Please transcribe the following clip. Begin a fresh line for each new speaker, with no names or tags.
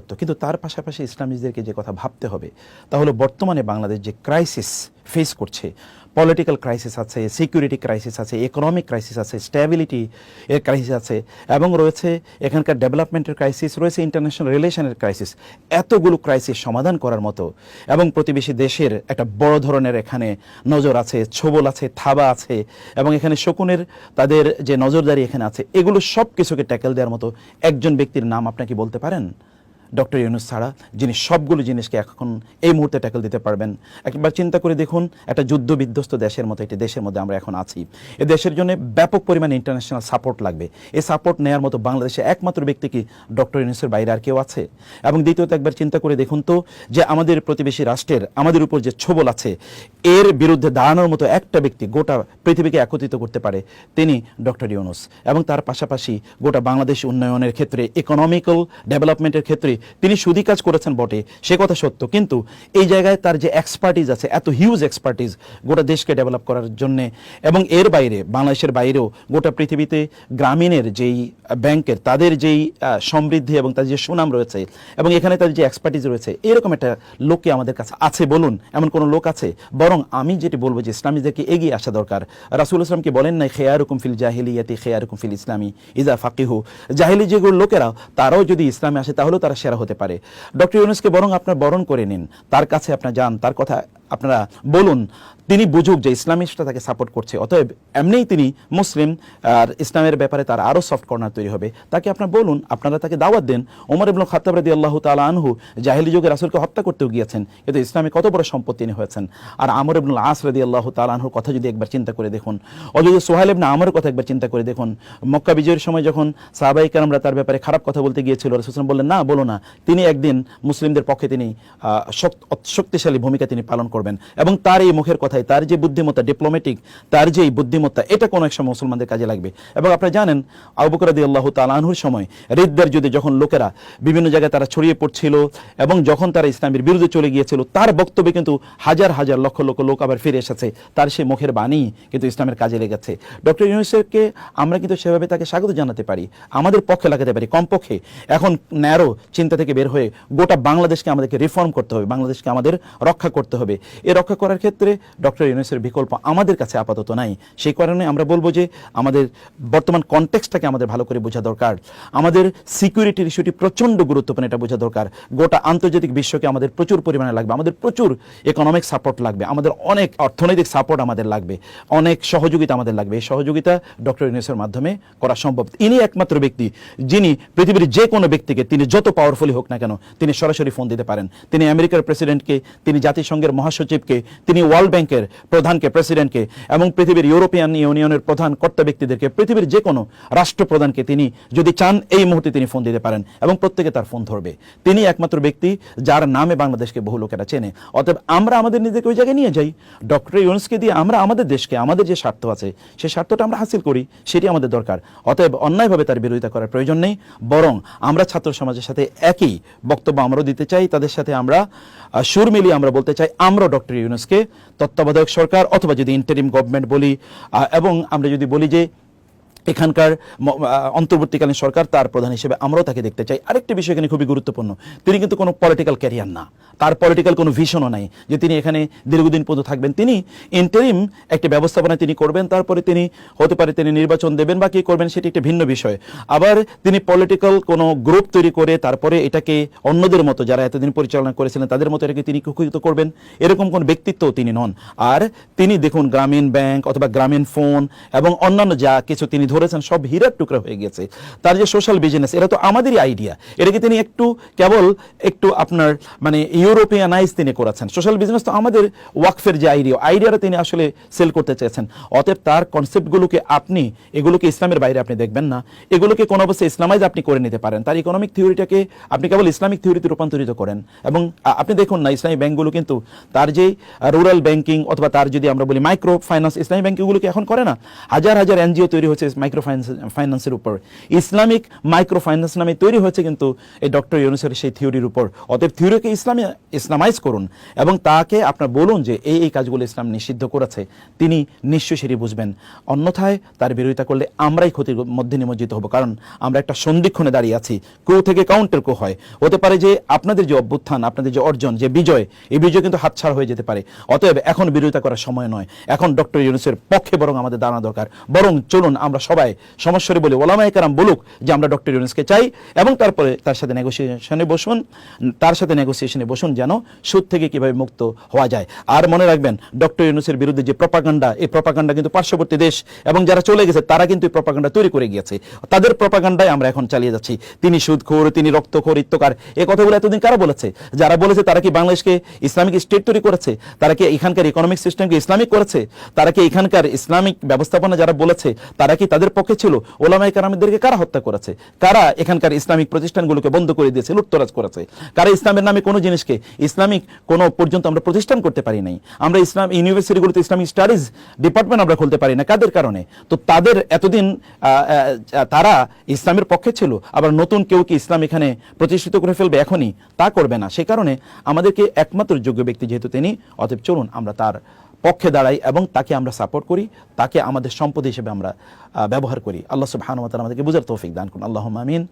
সত্য, কিন্তু তার পাশাপাশি ইসলামিস্টদেরকে যে কথা ভাবতে হবে তা হলো বর্তমানে বাংলাদেশ যে ক্রাইসিস ফেস করছে, পলিটিক্যাল ক্রাইসিস আছে, সিকিউরিটি ক্রাইসিস আছে, ইকোনমিক ক্রাইসিস আছে, স্ট্যাবিলিটি এর ক্রাইসিস আছে, এবং রয়েছে এখানকার ডেভেলপমেন্টের ক্রাইসিস, রয়েছে ইন্টারন্যাশনাল রিলেশনের ক্রাইসিস। এতগুলো ক্রাইসিস সমাধান করার মতো এবং প্রতিবেশী দেশের একটা বড় ধরনের এখানে নজর আছে, ছোবল আছে, থাবা আছে, এবং এখানে শকুনের তাদের যে নজরদারি এখানে আছে, এগুলো সব কিছুকে ট্যাকেল দেওয়ার মতো একজন ব্যক্তির নাম আপনাকে বলতে পারেন? ডক্টর ইউনূস ছাড়া, যিনি সবগুলো জিনিসকে এখন এই মুহূর্তে ট্যাকেল দিতে পারবেন। একবার চিন্তা করে দেখুন, একটা যুদ্ধ বিধ্বস্ত দেশের মতো একটি দেশের মধ্যে আমরা এখন আছি। এই দেশের জন্য ব্যাপক পরিমাণে ইন্টারন্যাশনাল সাপোর্ট লাগবে। এই সাপোর্ট নেওয়ার মতো বাংলাদেশে একমাত্র ব্যক্তি কি ডক্টর ইউনূসের বাইরে আর কেউ আছে? এবং দ্বিতীয়ত একবার চিন্তা করে দেখুন তো, যে আমাদের প্রতিবেশী রাষ্ট্রের আমাদের উপর যে ছোবল আছে, এর বিরুদ্ধে দাঁড়ানোর মতো একটা ব্যক্তি গোটা পৃথিবীকে একত্রিত করতে পারে, তিনি ডক্টর ইউনূস। এবং তার পাশাপাশি গোটা বাংলাদেশ উন্নয়নের ক্ষেত্রে, ইকোনমিক্যাল ডেভেলপমেন্টের ক্ষেত্রে তিনি সুদী কাজ করেছেন বটে, সে কথা সত্য, কিন্তু এই জায়গায় তার যে এক্সপার্টিজ আছে, এত হিউজ এক্সপার্টিজ গোটা দেশকে ডেভেলপ করার জন্যে, এবং এর বাইরে বাংলাদেশের বাইরেও গোটা পৃথিবীতে গ্রামীণের যেই ব্যাংকের তাদের যেই সমৃদ্ধি এবং তাদের যে সুনাম রয়েছে, এবং এখানে তাদের যে এক্সপার্টিজ রয়েছে, এরকম একটা লোককে আমাদের কাছে আছে বলুন? এমন কোনো লোক আছে? বরং আমি যেটি বলবো যে ইসলামীদেরকে এগিয়ে আসা দরকার। রাসূলুল্লাহ সাল্লাল্লাহু আলাইহি ওয়াসাল্লাম কি বলেন নাই, খেয়ারুকুম ফিল জাহিলিয়াতি খেয়ারুকুম ফিল ইসলামি ইযা ফাকিহু? জাহিলি যেগুলো লোকেরা, তারাও যদি ইসলামে আসে তাহলেও তারা সেরা হতে পারে। ডক্টর ইউনূসকে বরং আপনার বরণ করে নিন, তার কাছে আপনার যান, তার কথা আপনারা বলুন, তিনি বুঝুক যে ইসলামিস্টরা তাকে সাপোর্ট করছে, অতএব এমনিই তিনি মুসলিম, আর ইসলামের ব্যাপারে তার আরও সফট কর্নার তৈরি হবে। তাকে আপনার বলুন, আপনারা তাকে দাওয়াত দেন। ওমর ইবনুল খাত্তাব রাদিয়াল্লাহু তাআলা আনহু জাহেলি যুগে রাসূলকে হত্যা করতেও গিয়েছেন, কিন্তু ইসলামে কত বড় সম্পদ তিনি হয়েছেন। আর আমর ইবনুল আস রাদিয়াল্লাহু তাআলা আনহুর কথা যদি একবার চিন্তা করে দেখুন, অথবা সোহাইল ইবনে আমরের কথা একবার চিন্তা করে দেখুন, মক্কা বিজয়ের সময় যখন সাহাবায়ে কেরামরা তার ব্যাপারে খারাপ কথা বলতে গিয়েছিল, রাসূল সাল্লাল্লাহু আলাইহি ওয়াসাল্লাম বললেন, না বলো না, তিনি একদিন মুসলিমদের পক্ষে তিনি শক্তিশালী ভূমিকা তিনি পালন করবেন। এবং তার এই মুখের কথায়, তার যে বুদ্ধিমত্তা, ডিপ্লোম্যাটিক তার যে বুদ্ধিমত্তা, এটা কোনো এক সময় মুসলমানদের কাজে লাগবে। এবং আপনারা জানেন আবু বকর রাদিয়াল্লাহু তাআলা আনহুর সময় রিদ্দার যুদ্ধে যখন লোকেরা বিভিন্ন জায়গায় তারা ছড়িয়ে পড়ছিল, এবং যখন তারা ইসলামের বিরুদ্ধে চলে গিয়েছিল, তার বক্তব্যে কিন্তু হাজার হাজার লক্ষ লক্ষ লোক আবার ফিরে এসেছে, তার সেই মুখের বাণী কিন্তু ইসলামের কাজে লেগেছে। ডক্টর ইউনূসকে আমরা কিন্তু সেভাবে তাকে স্বাগত জানাতে পারি, আমাদের পক্ষে লাগাতে পারি। কমপক্ষে এখন ন্যারো চিন্তা থেকে বের হয়ে গোটা বাংলাদেশকে আমাদেরকে রিফর্ম করতে হবে, বাংলাদেশকে আমাদের রক্ষা করতে হবে। এই রক্ষা করার ক্ষেত্রে ডক্টর ইউনূসের বিকল্প আমাদের কাছে আপাতত নাই। সেই কারণে আমরা বলবো যে আমাদের বর্তমান কনটেক্সটটাকে আমাদের ভালো করে বোঝা দরকার। আমাদের সিকিউরিটির ইস্যুটি প্রচণ্ড গুরুত্বপূর্ণ, এটা বোঝা দরকার। গোটা আন্তর্জাতিক বিশ্বকে আমাদের প্রচুর পরিমাণে লাগবে, আমাদের প্রচুর ইকোনমিক সাপোর্ট লাগবে, আমাদের অনেক অর্থনৈতিক সাপোর্ট আমাদের লাগবে, অনেক সহযোগিতা আমাদের লাগবে। এই সহযোগিতা ডক্টর ইউনূসের মাধ্যমে করা সম্ভব। ইনি একমাত্র ব্যক্তি যিনি পৃথিবীর যে কোনো ব্যক্তিকে, তিনি যত পাওয়ারফুলি হোক না কেন, তিনি সরাসরি ফোন দিতে পারেন। তিনি আমেরিকার প্রেসিডেন্টকে, তিনি জাতিসংঘের মহাসচিবকে, তিনি ওয়ার্ল্ড ব্যাংকের প্রধানকে, প্রেসিডেন্টকে, এবং পৃথিবীর ইউরোপিয়ান ইউনিয়নের প্রধান কর্তা ব্যক্তিদেরকে, পৃথিবীর যে কোনো রাষ্ট্রপ্রধানকে তিনি যদি চান এই মুহূর্তে তিনি ফোন দিতে পারেন, এবং প্রত্যেকে তার ফোন ধরবে। তিনি একমাত্র ব্যক্তি যার নামে বাংলাদেশকে বহু লোকেরা চেনে। অতএব আমরা আমাদের নিজেকে ওই জায়গায় নিয়ে যাই, ডক্টর ইউনূসকে দিয়ে আমরা আমাদের দেশকে, আমাদের যে স্বার্থ আছে সেই স্বার্থটা আমরা হাসিল করি, সেটি আমাদের দরকার। অতএব অন্যায়ভাবে তার বিরোধিতা করার প্রয়োজন নেই, বরং আমরা ছাত্র সমাজের সাথে একই বক্তব্য আমরাও দিতে চাই, তাদের সাথে আমরা সুর মিলিয়ে আমরা বলতে চাই, আমরা ডক্টর ইউনূসকে তত্ত্বাবধায়ক সরকার অথবা যদি ইন্টারিম গভর্নমেন্ট বলি, এবং আমরা যদি বলি যে এখানকার অন্তর্বর্তীকালীন সরকার, তার প্রধান হিসেবে আমরাও তাকে দেখতে চাই। আরেকটি বিষয় এখানে খুবই গুরুত্বপূর্ণ, তিনি কিন্তু কোনো পলিটিক্যাল ক্যারিয়ার না, তার পলিটিক্যাল কোনো ভিশনও নাই যে তিনি এখানে দীর্ঘদিন পর্যন্ত থাকবেন। তিনি ইন্টারিম একটি ব্যবস্থাপনা তিনি করবেন, তারপরে তিনি হতে পারে তিনি নির্বাচন দেবেন বা কী করবেন সেটি একটি ভিন্ন বিষয়। আবার তিনি পলিটিক্যাল কোনো গ্রুপ তৈরি করে তারপরে এটাকে অন্যদের মতো যারা এতদিন পরিচালনা করেছিলেন তাদের মতো এটাকে তিনি কুক্ষিগত করবেন, এরকম কোন ব্যক্তিত্বও তিনি নন। আর তিনি দেখুন গ্রামীণ ব্যাংক অথবা গ্রামীণ ফোন এবং অন্যান্য যা কিছু তিনি ধরেছেন সব হীরার টুকরা হয়ে গেছে। তার যে সোশ্যাল বিজনেস, এটা তো আমাদেরই আইডিয়া, এটাকে তিনি কেবল একটু আপনার মানে ইউরোপিয়ানাইজ তিনি করেছেন। সোশ্যাল বিজনেস তো আমাদের ওয়াকফের যে আইডিয়াটা তিনি আসলে সেল করতে চেয়েছেন। অতএব তার কনসেপ্টগুলোকে এগুলোকে ইসলামের বাইরে আপনি দেখবেন না, এগুলোকে কোনো অবস্থায় ইসলামাইজ আপনি করে নিতে পারেন। তার ইকোনমিক থিওরিটাকে আপনি কেবল ইসলামিক থিওরিতে রূপান্তরিত করেন। এবং আপনি দেখুন না, ইসলামী ব্যাংকগুলো কিন্তু তার যে রুরাল ব্যাংকিং অথবা তার যদি আমরা বলি মাইক্রো ফাইন্যান্স, ইসলামী ব্যাংকগুলোকে এখন করে না। হাজার হাজার এনজিও তৈরি হচ্ছে মাইক্রো ফাইন্যান্সের উপর। ইসলামিক মাইক্রো ফাইন্যান্স নামে তৈরি হয়েছে কিন্তু এই ডক্টর ইউনূসের সেই থিওরির উপর। অতএব থিওরিকে ইসলামাইজ করুন এবং তাকে আপনার বলুন যে এই কাজগুলো ইসলাম নিষিদ্ধ করেছে, তিনি নিশ্চয়ই সেটি বুঝবেন। অন্যথায় তার বিরোধিতা করলে আমরাই ক্ষতির মধ্যে নিমজ্জিত হব, কারণ আমরা একটা সন্ধিক্ষণে দাঁড়িয়ে আছি। ক্রু থেকে কাউন্টার ক্রু হয়, হতে পারে যে আপনাদের যে অভ্যুত্থান, আপনাদের যে অর্জন, যে বিজয়, এই বিজয় কিন্তু হাতছাড়া হয়ে যেতে পারে। অতএব এখন বিরোধিতা করার সময় নয়, এখন ডক্টর ইউনূসের পক্ষে বরং আমাদের দাঁড়ানো দরকার। বরং চলুন আমরা সবাই সমস্যারে বলি, ওলামায়ে কেরাম বলুক যে আমরা ডক্টর ইউনূসকে চাই, এবং তারপরে তার সাথে নেগোসিয়েশনে বসুন যেন সুদ থেকে কিভাবে মুক্ত হওয়া যায়। আর মনে রাখবেন, ডক্টর ইউনূসের বিরুদ্ধে যে প্রপাগান্ডা, এই প্রপাগান্ডা কিন্তু পার্শ্ববর্তী দেশ এবং যারা চলে গেছে তারা কিন্তু এই প্রপাগান্ডা তৈরি করে গিয়েছে। তাদের প্রপাগান্ডায় আমরা এখন চালিয়ে যাচ্ছি। তিনি সুদখোর, তিনি রক্তখোর, ইত্তকার, এই কথাগুলো এতদিন কারা বলেছে? যারা বলেছে তারা কি বাংলাদেশকে ইসলামিক স্টেট তৈরি করেছে? তারা কি এখানকার ইকোনমিক সিস্টেমকে ইসলামিক করেছে? তারা কি এখানকার ইসলামিক ব্যবস্থাপনা যারা বলেছে তারা কি তাদের পক্ষে ছিল? ওলামায়ে কেরামদেরকে কারা হত্যা করেছে? কারা এখানকার ইসলামিক প্রতিষ্ঠানগুলোকে বন্ধ করে দিয়েছে, লুটতরাজ করেছে? কারা ইসলামের নামে কোনো জিনিসকে ইসলামিক কোনো পর্যন্ত আমরা প্রতিষ্ঠান করতে পারি নাই? আমরা ইসলাম ইউনিভার্সিটিগুলোতে ইসলামিক স্টাডিজ ডিপার্টমেন্ট আমরা খুলতে পারি না, কাদের কারণে? তো তাদের এতদিন তারা ইসলামের পক্ষে ছিল, আবার নতুন কেউ কি ইসলাম এখানে প্রতিষ্ঠিত করে ফেলবে এখনই? তা করবে না। সে কারণে আমাদেরকে একমাত্র যোগ্য ব্যক্তি যেহেতু তিনি, অতএব চলুন আমরা তার পক্ষে দাঁড়াই এবং তাকে আমরা সাপোর্ট করি, তাকে আমাদের সম্পদ হিসেবে আমরা ব্যবহার করি। আল্লাহ সুবহানাহু ওয়া তাআলা আমাদেরকে বুঝার তৌফিক দান করুন। আল্লাহুম্মা আমিন।